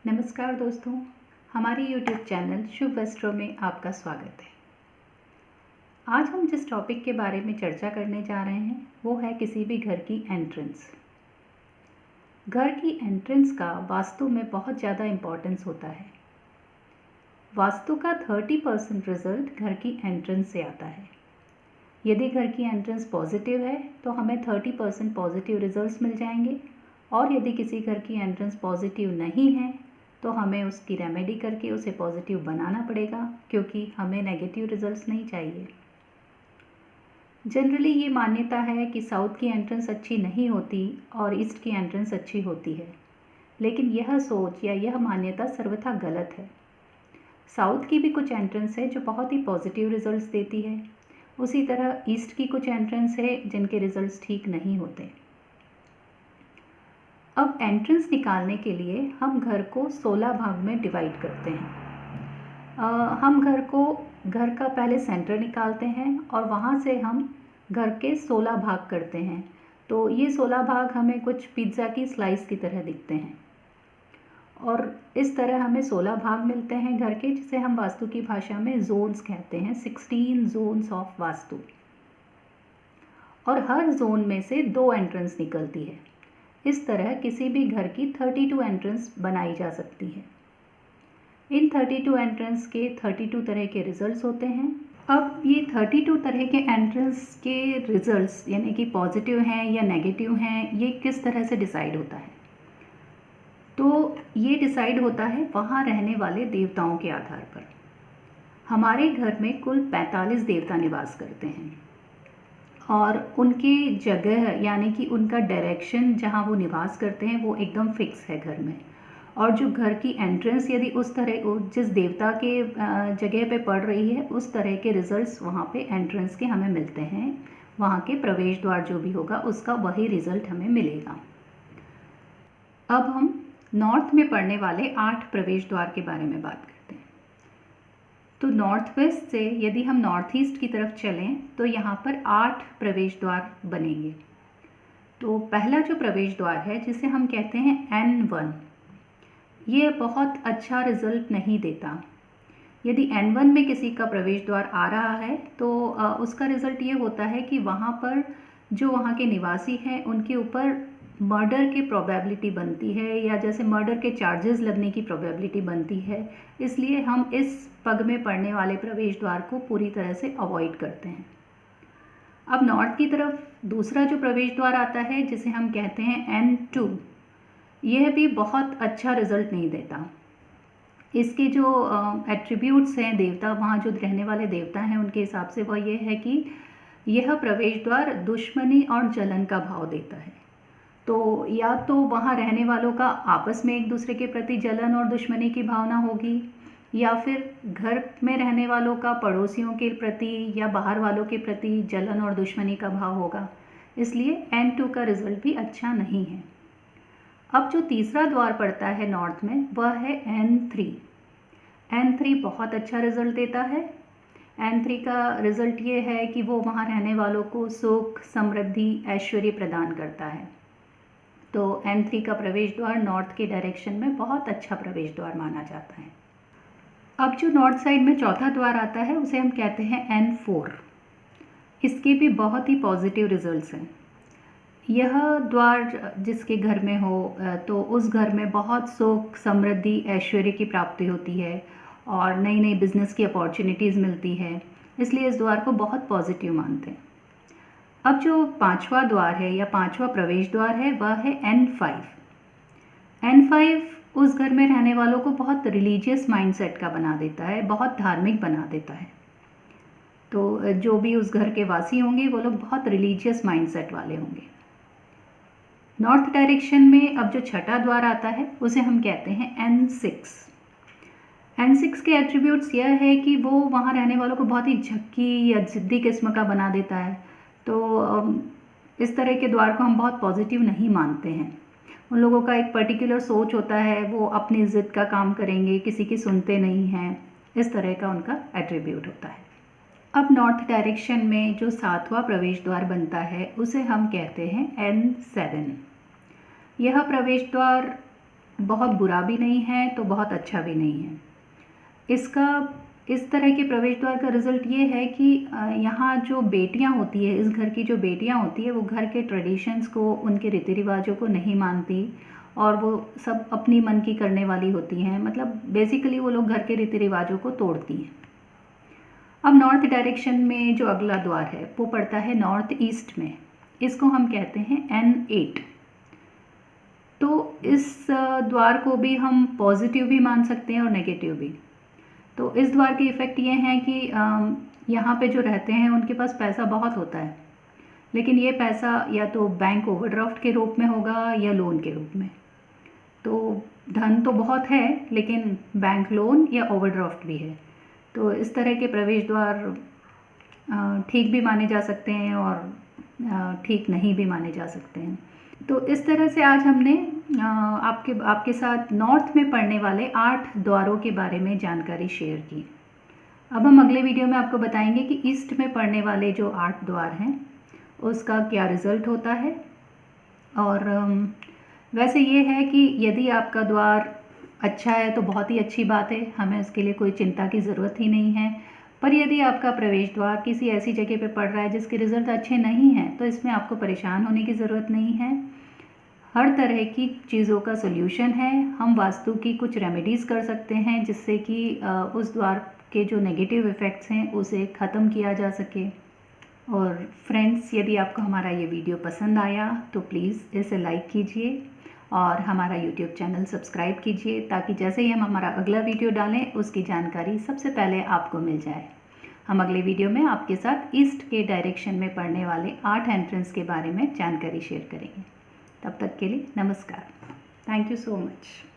नमस्कार दोस्तों, हमारे YouTube चैनल शुभ वस्त्रों में आपका स्वागत है। आज हम जिस टॉपिक के बारे में चर्चा करने जा रहे हैं वो है किसी भी घर की एंट्रेंस। घर की एंट्रेंस का वास्तु में बहुत ज़्यादा इम्पोर्टेंस होता है। वास्तु का 30% रिजल्ट घर की एंट्रेंस से आता है। यदि घर की एंट्रेंस पॉजिटिव है तो हमें 30% पॉजिटिव रिजल्ट्स मिल जाएंगे, और यदि किसी घर की एंट्रेंस पॉजिटिव नहीं है तो हमें उसकी रेमेडी करके उसे पॉजिटिव बनाना पड़ेगा, क्योंकि हमें नेगेटिव रिजल्ट्स नहीं चाहिए। जनरली ये मान्यता है कि साउथ की एंट्रेंस अच्छी नहीं होती और ईस्ट की एंट्रेंस अच्छी होती है, लेकिन यह सोच या यह मान्यता सर्वथा गलत है। साउथ की भी कुछ एंट्रेंस है जो बहुत ही पॉजिटिव रिजल्ट्स देती है, उसी तरह ईस्ट की कुछ एंट्रेंस है जिनके रिजल्ट्स ठीक नहीं होते। अब एंट्रेंस निकालने के लिए हम घर को 16 भाग में डिवाइड करते हैं। हम घर का पहले सेंटर निकालते हैं और वहाँ से हम घर के 16 भाग करते हैं। तो ये 16 भाग हमें कुछ पिज़्ज़ा की स्लाइस की तरह दिखते हैं, और इस तरह हमें 16 भाग मिलते हैं घर के, जिसे हम वास्तु की भाषा में जोन्स कहते हैं। 16 जोन्स ऑफ वास्तु, और हर जोन में से 2 एंट्रेंस निकलती है। इस तरह किसी भी घर की 32 एंट्रेंस बनाई जा सकती है। इन 32 एंट्रेंस के 32 तरह के रिजल्ट्स होते हैं। अब ये 32 तरह के एंट्रेंस के रिजल्ट्स यानी कि पॉजिटिव हैं या नेगेटिव हैं, ये किस तरह से डिसाइड होता है? तो ये डिसाइड होता है वहाँ रहने वाले देवताओं के आधार पर। हमारे घर में कुल 45 देवता निवास करते हैं, और उनके जगह यानी कि उनका डायरेक्शन जहाँ वो निवास करते हैं वो एकदम फिक्स है घर में। और जो घर की एंट्रेंस यदि उस तरह जिस देवता के जगह पे पड़ रही है, उस तरह के रिजल्ट्स वहाँ पे एंट्रेंस के हमें मिलते हैं। वहाँ के प्रवेश द्वार जो भी होगा उसका वही रिजल्ट हमें मिलेगा। अब हम नॉर्थ में पड़ने वाले 8 प्रवेश द्वार के बारे में बात करते हैं। तो नॉर्थ वेस्ट से यदि हम नॉर्थ ईस्ट की तरफ चलें तो यहाँ पर 8 प्रवेश द्वार बनेंगे। तो पहला जो प्रवेश द्वार है जिसे हम कहते हैं N1, ये बहुत अच्छा रिजल्ट नहीं देता। यदि N1 में किसी का प्रवेश द्वार आ रहा है तो उसका रिजल्ट ये होता है कि वहाँ पर जो वहाँ के निवासी हैं उनके ऊपर मर्डर की प्रोबेबिलिटी बनती है, या जैसे मर्डर के चार्जेस लगने की प्रोबेबिलिटी बनती है। इसलिए हम इस पग में पड़ने वाले प्रवेश द्वार को पूरी तरह से अवॉइड करते हैं। अब नॉर्थ की तरफ दूसरा जो प्रवेश द्वार आता है जिसे हम कहते हैं N2, यह भी बहुत अच्छा रिजल्ट नहीं देता। इसके जो एट्रीब्यूट्स हैं देवता, वहाँ जो रहने वाले देवता हैं उनके हिसाब से वह यह है कि यह प्रवेश द्वार दुश्मनी और जलन का भाव देता है। तो या तो वहाँ रहने वालों का आपस में एक दूसरे के प्रति जलन और दुश्मनी की भावना होगी, या फिर घर में रहने वालों का पड़ोसियों के प्रति या बाहर वालों के प्रति जलन और दुश्मनी का भाव होगा। इसलिए N2 का रिजल्ट भी अच्छा नहीं है। अब जो तीसरा द्वार पड़ता है नॉर्थ में वह है N3। N3 बहुत अच्छा रिजल्ट देता है। N3 का रिजल्ट ये है कि वो वहाँ रहने वालों को सुख, समृद्धि, ऐश्वर्य प्रदान करता है। तो N3 का प्रवेश द्वार नॉर्थ के डायरेक्शन में बहुत अच्छा प्रवेश द्वार माना जाता है। अब जो नॉर्थ साइड में चौथा द्वार आता है उसे हम कहते हैं N4। इसके भी बहुत ही पॉजिटिव रिजल्ट्स हैं। यह द्वार जिसके घर में हो तो उस घर में बहुत सुख, समृद्धि, ऐश्वर्य की प्राप्ति होती है और नई नई बिजनेस की अपॉर्चुनिटीज़ मिलती है। इसलिए इस द्वार को बहुत पॉजिटिव मानते हैं। अब जो 5वां द्वार है या 5वां प्रवेश द्वार है वह है N5। N5 उस घर में रहने वालों को बहुत रिलीजियस माइंडसेट का बना देता है, बहुत धार्मिक बना देता है। तो जो भी उस घर के वासी होंगे वो लोग बहुत रिलीजियस माइंडसेट वाले होंगे। नॉर्थ डायरेक्शन में अब जो छठा द्वार आता है उसे हम कहते हैं N6। N6 के एट्रीब्यूट्स यह है कि वो वहाँ रहने वालों को बहुत ही झक्की या जिद्दी किस्म का बना देता है। तो इस तरह के द्वार को हम बहुत पॉजिटिव नहीं मानते हैं। उन लोगों का एक पर्टिकुलर सोच होता है, वो अपनी ज़िद का काम करेंगे, किसी की सुनते नहीं हैं, इस तरह का उनका एट्रीब्यूट होता है। अब नॉर्थ डायरेक्शन में जो 7वां प्रवेश द्वार बनता है उसे हम कहते हैं N7। यह प्रवेश द्वार बहुत बुरा भी नहीं है तो बहुत अच्छा भी नहीं है। इसका इस तरह के प्रवेश द्वार का रिज़ल्ट ये है कि यहाँ जो बेटियाँ होती है, इस घर की जो बेटियाँ होती है, वो घर के ट्रेडिशंस को, उनके रीति रिवाजों को नहीं मानती और वो सब अपनी मन की करने वाली होती हैं। मतलब बेसिकली वो लोग घर के रीति रिवाजों को तोड़ती हैं। अब नॉर्थ डायरेक्शन में जो अगला द्वार है वो पड़ता है नॉर्थ ईस्ट में। इसको हम कहते हैं N8। तो इस द्वार को भी हम पॉजिटिव भी मान सकते हैं और नेगेटिव भी। तो इस द्वार के इफ़ेक्ट ये हैं कि यहाँ पे जो रहते हैं उनके पास पैसा बहुत होता है, लेकिन ये पैसा या तो बैंक ओवरड्राफ्ट के रूप में होगा या लोन के रूप में। तो धन तो बहुत है लेकिन बैंक लोन या ओवरड्राफ्ट भी है। तो इस तरह के प्रवेश द्वार ठीक भी माने जा सकते हैं और ठीक नहीं भी माने जा सकते हैं। तो इस तरह से आज हमने आपके साथ नॉर्थ में पड़ने वाले 8 द्वारों के बारे में जानकारी शेयर की। अब हम अगले वीडियो में आपको बताएंगे कि ईस्ट में पड़ने वाले जो 8 द्वार हैं उसका क्या रिज़ल्ट होता है। और वैसे ये है कि यदि आपका द्वार अच्छा है तो बहुत ही अच्छी बात है, हमें उसके लिए कोई चिंता की ज़रूरत ही नहीं है। पर यदि आपका प्रवेश द्वार किसी ऐसी जगह पे पड़ रहा है जिसके रिज़ल्ट अच्छे नहीं हैं, तो इसमें आपको परेशान होने की ज़रूरत नहीं है। हर तरह की चीज़ों का सॉल्यूशन है। हम वास्तु की कुछ रेमेडीज़ कर सकते हैं जिससे कि उस द्वार के जो नेगेटिव इफ़ेक्ट्स हैं उसे ख़त्म किया जा सके। और फ्रेंड्स, यदि आपको हमारा ये वीडियो पसंद आया तो प्लीज़ इसे लाइक कीजिए और हमारा यूट्यूब चैनल सब्सक्राइब कीजिए ताकि जैसे ही हम हमारा अगला वीडियो डालें उसकी जानकारी सबसे पहले आपको मिल जाए। हम अगले वीडियो में आपके साथ ईस्ट के डायरेक्शन में पड़ने वाले 8 एंट्रेंस के बारे में जानकारी शेयर करेंगे। तब तक के लिए नमस्कार। Thank you so much.